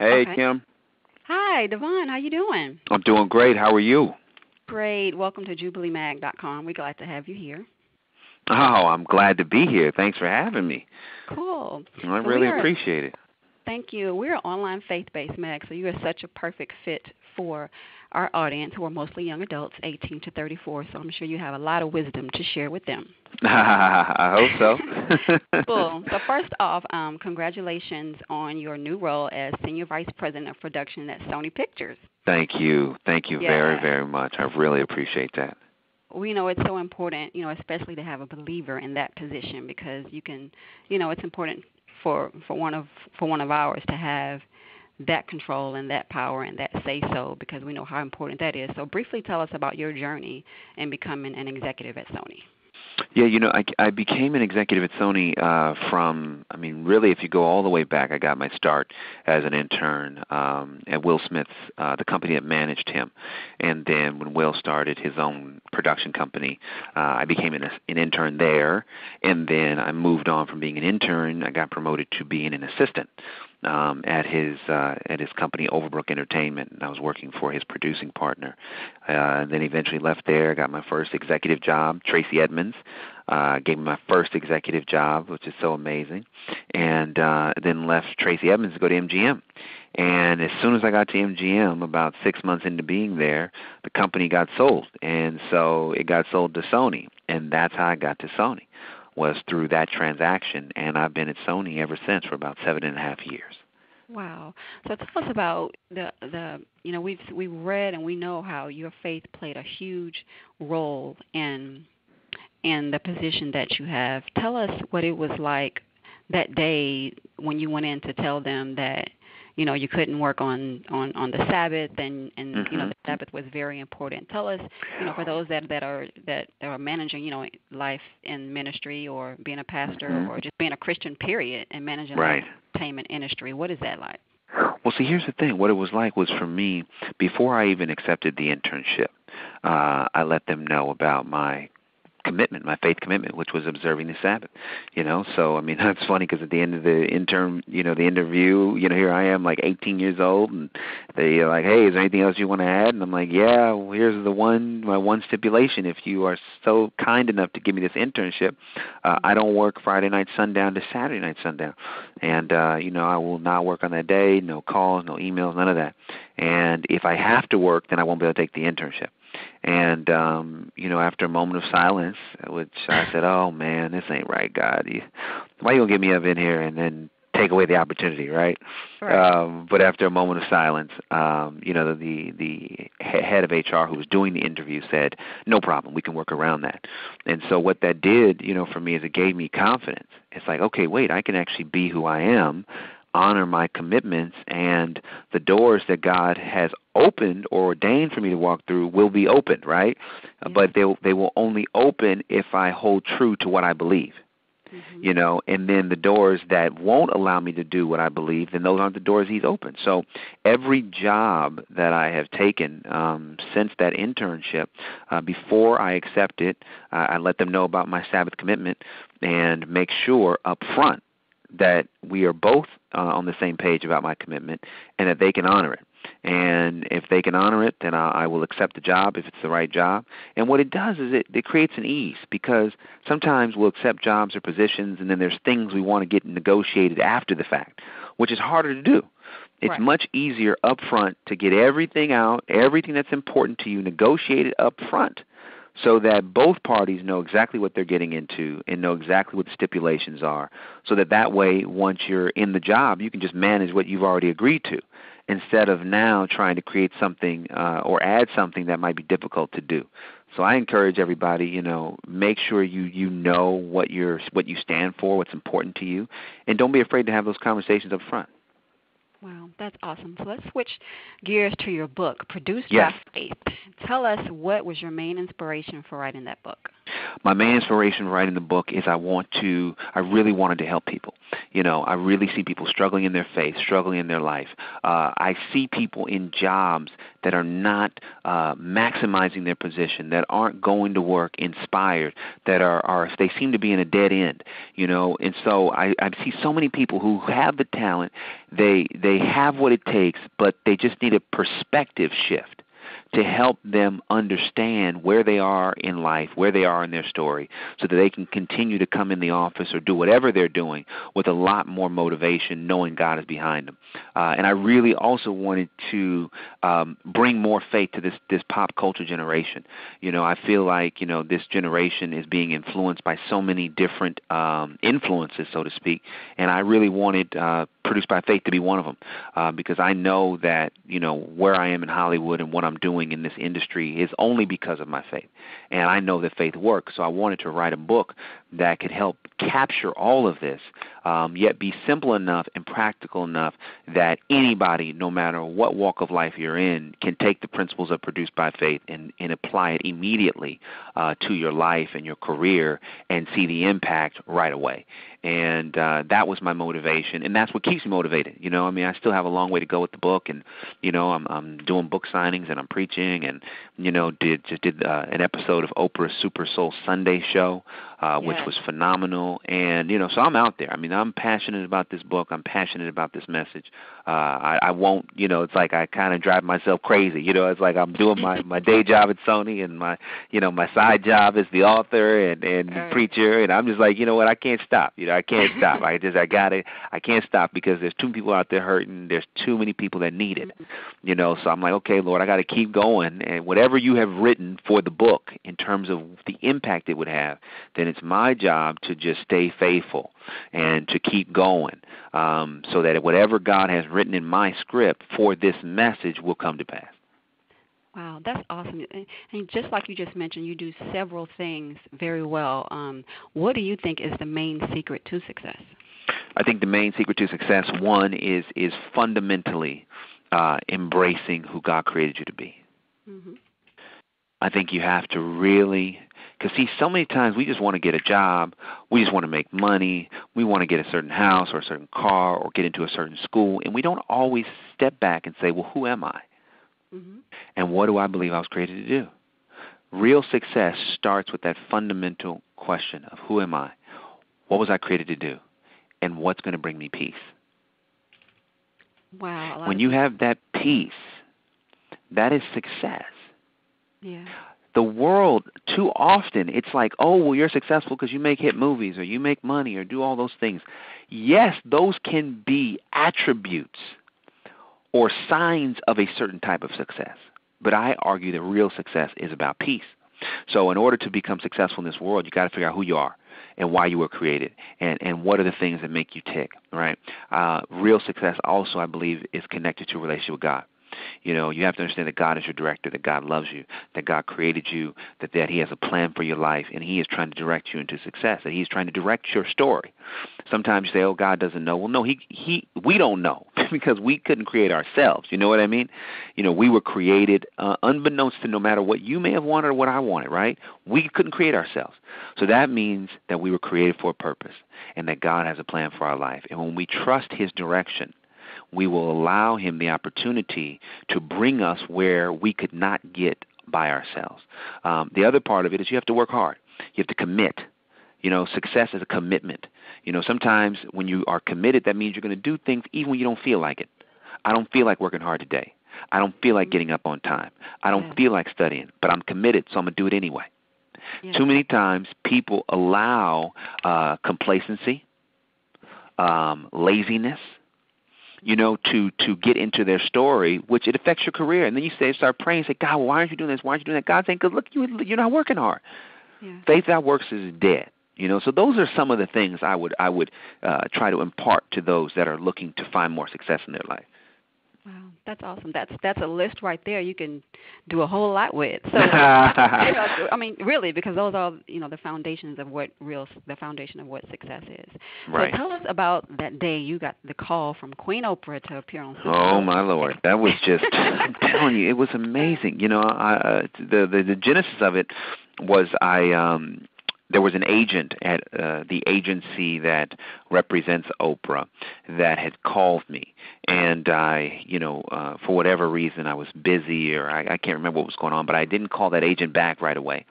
Hey, Okay. Kim. Hi, DeVon. How you doing? I'm doing great. How are you? Great. Welcome to JubileeMag.com. We're glad to have you here. Oh, I'm glad to be here. Thanks for having me. Cool. I So really appreciate it. Thank you. We're an online faith-based mag, so you are such a perfect fit for our audience, who are mostly young adults, 18 to 34. So I'm sure you have a lot of wisdom to share with them. I hope so. Cool. So first off, congratulations on your new role as Senior Vice President of Production at Sony Pictures. Thank you. Thank you very, very much. I really appreciate that. We know it's so important, especially to have a believer in that position, because you can, it's important for one of ours to have that control and that power and that say-so, because we know how important that is. So briefly tell us about your journey in becoming an executive at Sony. Yeah, I became an executive at Sony really, if you go all the way back, I got my start as an intern at Will Smith's, the company that managed him. And then when Will started his own production company, I became an intern there. And then I moved on from being an intern. I got promoted to being an assistant at his company, Overbrook Entertainment, and I was working for his producing partner. Then eventually left there, got my first executive job. Tracy Edmonds gave me my first executive job, which is so amazing, and then left Tracy Edmonds to go to MGM. And as soon as I got to MGM, about 6 months into being there, the company got sold, and so it got sold to Sony, and that's how I got to Sony, was through that transaction, and I've been at Sony ever since for about 7.5 years. Wow. So tell us about we've read and we know how your faith played a huge role in the position that you have. Tell us what it was like that day when you went in to tell them that you couldn't work on the Sabbath, and the Sabbath was very important. Tell us, for those that are managing, life in ministry, or being a pastor, or just being a Christian, period, and managing the entertainment industry. What is that like? Well, see, here's the thing. What it was like was, for me, before I even accepted the internship, I let them know about my commitment, my faith commitment, which was observing the Sabbath. So that's funny, because at the end of the the interview, here I am, like 18 years old, and they're like, "Hey, is there anything else you want to add?" And I'm like, "Yeah, well, here's my one stipulation. If you are so kind enough to give me this internship, I don't work Friday night sundown to Saturday night sundown, and I will not work on that day. No calls, no emails, none of that. And if I have to work, then I won't be able to take the internship." And, after a moment of silence, which I said, "Oh, man, this ain't right, God. Why you going to get me up in here and then take away the opportunity, right?" But after a moment of silence, the head of HR who was doing the interview said, "No problem, we can work around that." And so what that did, for me, is it gave me confidence. It's like, okay, wait, I can actually be who I am, honor my commitments, and the doors that God has opened or ordained for me to walk through will be opened, right? But they will only open if I hold true to what I believe. And then the doors that won't allow me to do what I believe, then those aren't the doors He's opened. So every job that I have taken since that internship, before I accept it, I let them know about my Sabbath commitment and make sure up front that we are both on the same page about my commitment, and that they can honor it. And if they can honor it, then I will accept the job if it's the right job. And what it does is it creates an ease, because sometimes we'll accept jobs or positions, and then there's things we want to get negotiated after the fact, which is harder to do. It's much easier up front to get everything out, everything that's important to you, negotiated up front, so that both parties know exactly what they're getting into and know exactly what the stipulations are, so that way, once you're in the job, you can just manage what you've already agreed to, instead of now trying to create something or add something that might be difficult to do. So I encourage everybody, make sure you know what you stand for, what's important to you, and don't be afraid to have those conversations up front. Wow, that's awesome. So let's switch gears to your book, Produced by Faith. Tell us, what was your main inspiration for writing that book? My main inspiration for writing the book is I really wanted to help people. I really see people struggling in their faith, struggling in their life. I see people in jobs that are not maximizing their position, that aren't going to work inspired, that they seem to be in a dead end, And so I see so many people who have the talent, they have what it takes, but they just need a perspective shift to help them understand where they are in life, where they are in their story, so that they can continue to come in the office or do whatever they're doing with a lot more motivation, knowing God is behind them. And I really also wanted to bring more faith to this pop culture generation. I feel like, this generation is being influenced by so many different influences, so to speak, and I really wanted Produced by Faith to be one of them, because I know that, where I am in Hollywood and what I'm doing in this industry is only because of my faith. And I know that faith works, so I wanted to write a book that could help capture all of this, yet be simple enough and practical enough that anybody, no matter what walk of life you're in, can take the principles of Produced by Faith and apply it immediately to your life and your career and see the impact right away. And that was my motivation, and that's what keeps me motivated. I still have a long way to go with the book, and I'm doing book signings and I'm preaching, and did an episode of Oprah's Super Soul Sunday show, which was phenomenal. And so I'm out there. I'm passionate about this book. I'm passionate about this message. I won't. It's like I kind of drive myself crazy. It's like I'm doing my day job at Sony, and my side job is the author and preacher, and I'm just like, what, I can't stop. I can't stop. I can't stop because there's too many people out there hurting. There's too many people that need it. So I'm like, okay, Lord, I got to keep going. And whatever you have written for the book in terms of the impact it would have, then it's my job to just stay faithful and to keep going, so that whatever God has written in my script for this message will come to pass. Wow, that's awesome. And just like you just mentioned, you do several things very well. What do you think is the main secret to success? I think the main secret to success, one, is fundamentally embracing who God created you to be. Mm-hmm. I think you have to really, because see, so many times we just want to get a job, we just want to make money, we want to get a certain house or a certain car or get into a certain school, and we don't always step back and say, well, who am I? Mm-hmm. And what do I believe I was created to do? Real success starts with that fundamental question of who am I? What was I created to do? And what's going to bring me peace? Wow. When you have that peace, that is success. Yeah. The world, too often, it's like, oh, well, you're successful because you make hit movies or you make money or do all those things. Yes, those can be attributes or signs of a certain type of success. But I argue that real success is about peace. So in order to become successful in this world, you got to figure out who you are and why you were created and what are the things that make you tick, right? Real success also, I believe, is connected to a relationship with God. You have to understand that God is your director, that God loves you, that God created you, that He has a plan for your life, and He is trying to direct you into success, that He's trying to direct your story. Sometimes you say, oh, God doesn't know. Well, no, we don't know because we couldn't create ourselves. You know what I mean? We were created unbeknownst to no matter what you may have wanted or what I wanted, right? We couldn't create ourselves. So that means that we were created for a purpose and that God has a plan for our life. And when we trust His direction, we will allow Him the opportunity to bring us where we could not get by ourselves. The other part of it is you have to work hard. You have to commit. Success is a commitment. Sometimes when you are committed, that means you're going to do things even when you don't feel like it. I don't feel like working hard today. I don't feel like getting up on time. I don't feel like studying, but I'm committed, so I'm going to do it anyway. Yeah. Too many times people allow complacency, laziness, to get into their story, which it affects your career. And then you start praying, say, God, well, why aren't you doing this? Why aren't you doing that? God's saying, because look, you're not working hard. Yeah. Faith without works is dead. So those are some of the things I would try to impart to those that are looking to find more success in their life. Wow, that's awesome. That's a list right there you can do a whole lot with. So, really, because those are, the foundations of the foundation of what success is. Right. So tell us about that day you got the call from Queen Oprah to appear on Super Bowl. Oh, my Lord. That was just, I'm telling you, it was amazing. The genesis of it was there was an agent at the agency that represents Oprah that had called me, and I, for whatever reason, I was busy or I can't remember what was going on, but I didn't call that agent back right away.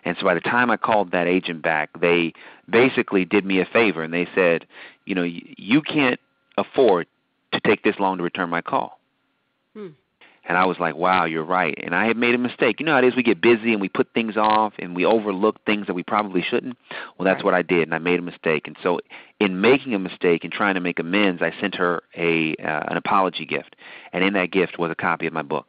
And so by the time I called that agent back, they basically did me a favor, and they said, you can't afford to take this long to return my call. And I was like, wow, you're right. And I had made a mistake. You know how it is, we get busy and we put things off and we overlook things that we probably shouldn't. Well, that's what I did, and I made a mistake. And so in making a mistake and trying to make amends, I sent her an apology gift. And in that gift was a copy of my book.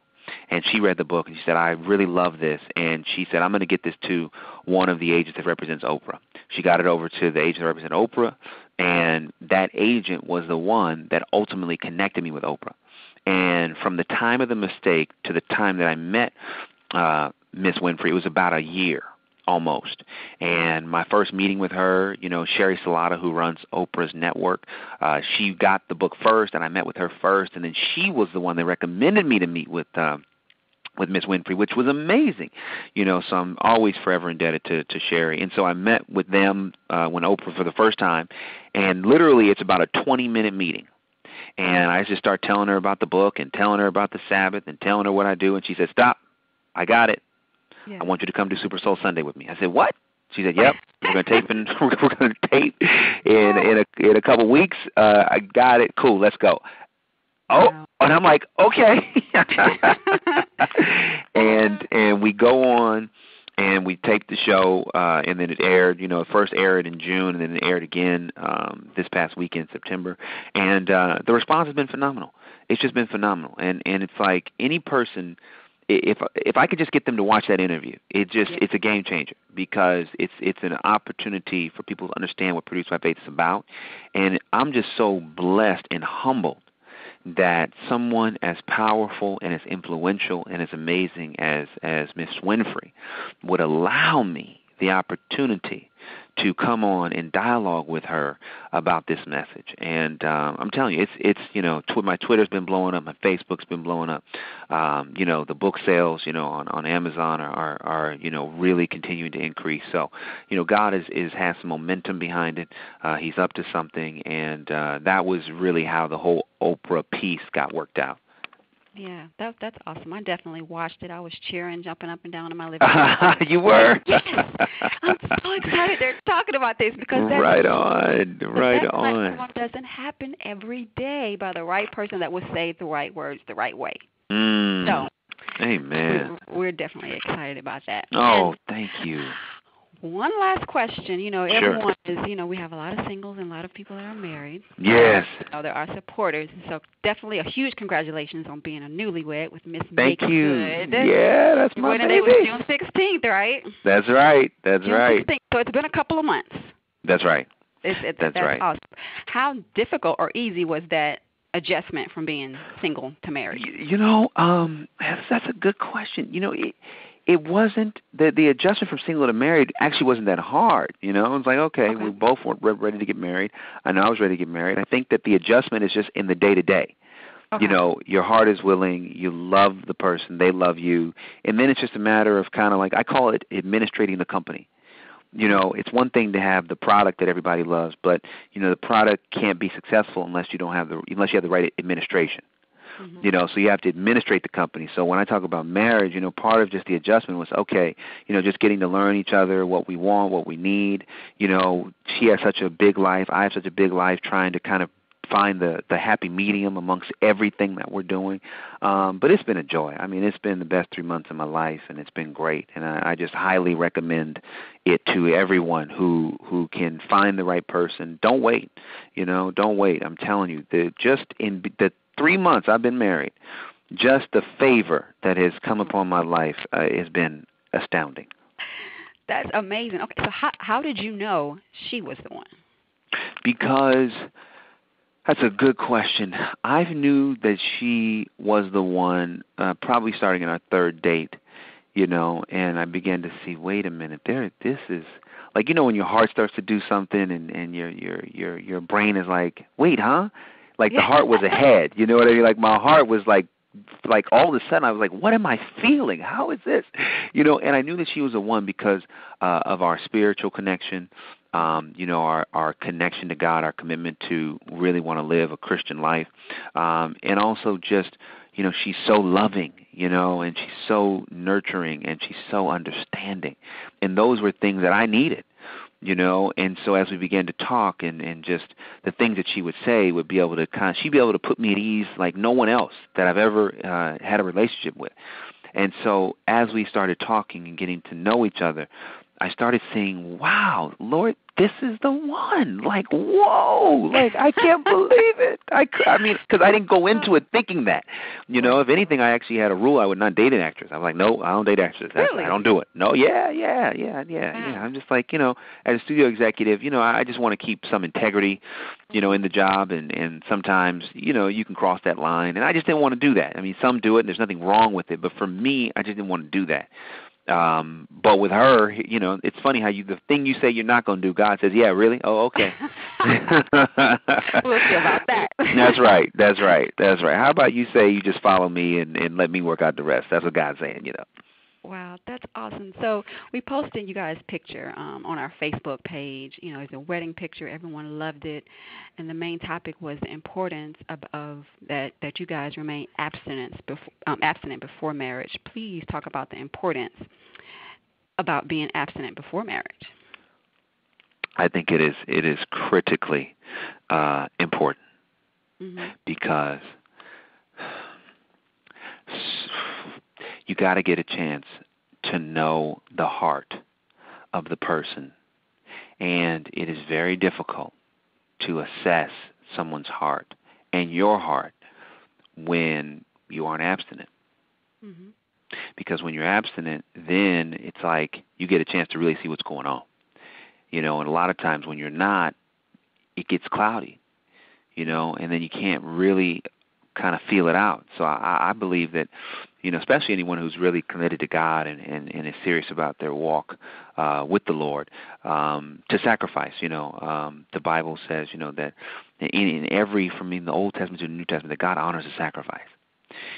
And she read the book, and she said, I really love this. And she said, I'm going to get this to one of the agents that represents Oprah. She got it over to the agent that represents Oprah, and that agent was the one that ultimately connected me with Oprah. And from the time of the mistake to the time that I met Miss Winfrey, it was about a year almost. And my first meeting with her, Sherry Salata, who runs Oprah's network, she got the book first, and I met with her first, and then she was the one that recommended me to meet with Miss Winfrey, which was amazing. So I'm always forever indebted to Sherry. And so I met with them when Oprah for the first time, and literally it's about a 20-minute meeting. And I just start telling her about the book and telling her about the Sabbath and telling her what I do. And she said, stop, I got it. Yeah. I want you to come to Super Soul Sunday with me. I said, what? She said, yep, we're going to tape in a couple weeks. I got it. Cool, let's go. Oh, wow. And I'm like, okay. and we go on. And we taped the show, and then it aired. It first aired in June, and then it aired again this past weekend, September. And the response has been phenomenal. It's just been phenomenal. And it's like any person, if I could just get them to watch that interview, it's a game changer, because it's an opportunity for people to understand what Produce by Faith is about. And I'm just so blessed and humbled that someone as powerful and as influential and as amazing as Miss Winfrey would allow me the opportunity to come on and dialogue with her about this message. And I'm telling you, it's my Twitter's been blowing up, my Facebook's been blowing up. The book sales, on Amazon are really continuing to increase. So, God has some momentum behind it. He's up to something, and that was really how the whole Oprah piece got worked out. Yeah, that's awesome. I definitely watched it. I was cheering, jumping up and down in my living room. You were? Yes. I'm so excited they're talking about this, because that's right on. That doesn't happen every day by the right person that will say the right words the right way. So, amen. We're definitely excited about that. Oh, thank you. One last question. Everyone is, we have a lot of singles and a lot of people that are married. Yes. There are supporters. So definitely a huge congratulations on being a newlywed with Miss Meagan Good. Yeah, that's my baby. It was June 16th, right? That's right. June 16th. So it's been a couple of months. That's right. That's right. Awesome. How difficult or easy was that adjustment from being single to married? That's a good question. It wasn't the adjustment from single to married actually wasn't that hard. It was like, okay, we both were ready to get married. I know I was ready to get married. I think that the adjustment is just in the day-to-day. Okay. Your heart is willing, you love the person, they love you, and then it's just a matter of kind of like, I call it administrating the company. It's one thing to have the product that everybody loves, but the product can't be successful unless you have the right administration. Mm-hmm. So you have to administrate the company. So when I talk about marriage, part of just the adjustment was, just getting to learn each other, what we want, what we need. She has such a big life. I have such a big life, trying to kind of find the happy medium amongst everything that we're doing. But it's been a joy. I mean, it's been the best 3 months of my life, and it's been great. And I just highly recommend it to everyone who can find the right person. Don't wait. Don't wait. I'm telling you, just in the 3 months I've been married, just the favor that has come upon my life has been astounding. That's amazing. Okay, so how did you know she was the one? Because that's a good question. I knew that she was the one probably starting in our third date, and I began to see, wait a minute, this is like, when your heart starts to do something and your brain is like, wait, huh? Like the heart was ahead, you know what I mean? Like my heart was like like all of a sudden I was like, what am I feeling? How is this? And I knew that she was a one because of our spiritual connection, our connection to God, our commitment to really want to live a Christian life, and also just, she's so loving, and she's so nurturing, and she's so understanding. And those were things that I needed. And so as we began to talk and just the things that she would say would be able to she'd be able to put me at ease like no one else that I've ever had a relationship with. And so as we started talking and getting to know each other, I started saying, wow, Lord, this is the one. Like, whoa, like I can't believe it. I mean, because I didn't go into it thinking that. If anything, I actually had a rule I would not date an actress. I was like, no, I don't date actresses. Really? I don't do it. No, yeah. I'm just like, as a studio executive, I just want to keep some integrity, in the job, and sometimes, you can cross that line, and I just didn't want to do that. I mean, some do it, and there's nothing wrong with it, but for me, I just didn't want to do that. But with her, it's funny how the thing you say you're not going to do, God says, yeah, really? Oh, okay. We'll see about that. That's right. How about you say you just follow me and let me work out the rest? That's what God's saying, Wow, that's awesome. So we posted you guys' picture on our Facebook page. It's a wedding picture. Everyone loved it. And the main topic was the importance of that you guys remain abstinent before marriage. Please talk about the importance about being abstinent before marriage. I think it is critically important because you got to get a chance to know the heart of the person, and it is very difficult to assess someone's heart and your heart when you aren't abstinent. Mm-hmm. Because when you're abstinent, then it's like you get a chance to really see what's going on. And a lot of times when you're not, it gets cloudy, and then you can't really kind of feel it out. So I believe that, especially anyone who's really committed to God and is serious about their walk with the Lord, to sacrifice. The Bible says, that in every, from the Old Testament to the New Testament, that God honors a sacrifice.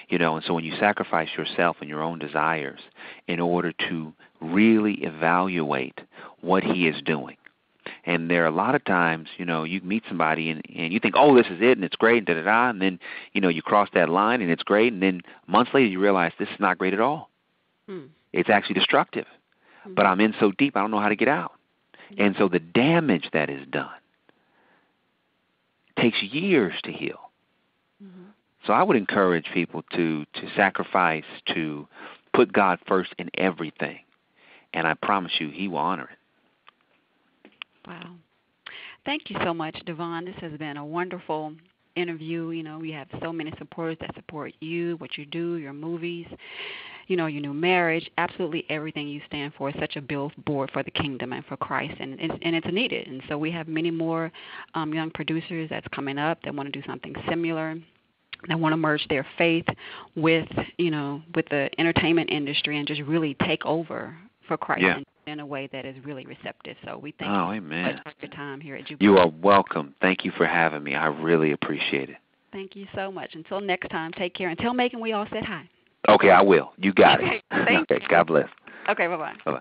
And so when you sacrifice yourself and your own desires in order to really evaluate what He is doing. And there are a lot of times, you meet somebody and you think, oh, this is it, and it's great, and da-da-da, and then, you cross that line, and it's great, and then months later you realize this is not great at all. It's actually destructive. But I'm in so deep, I don't know how to get out. And so the damage that is done takes years to heal. So I would encourage people to sacrifice, to put God first in everything, and I promise you He will honor it. Wow. Thank you so much, DeVon. This has been a wonderful interview. We have so many supporters that support you, what you do, your movies, your new marriage, absolutely everything you stand for is such a billboard for the kingdom and for Christ, and it's needed. And so we have many more young producers that's coming up that want to do something similar. They want to merge their faith with the entertainment industry and just really take over for Christ. Yeah. In a way that is really receptive. So we thank you amen. for your time here at Jubilee. You are welcome. Thank you for having me. I really appreciate it. Thank you so much. Until next time, take care. And tell Meagan we all said hi. Okay, I will. You got it. Thank you. God bless. Okay, bye-bye. Bye-bye.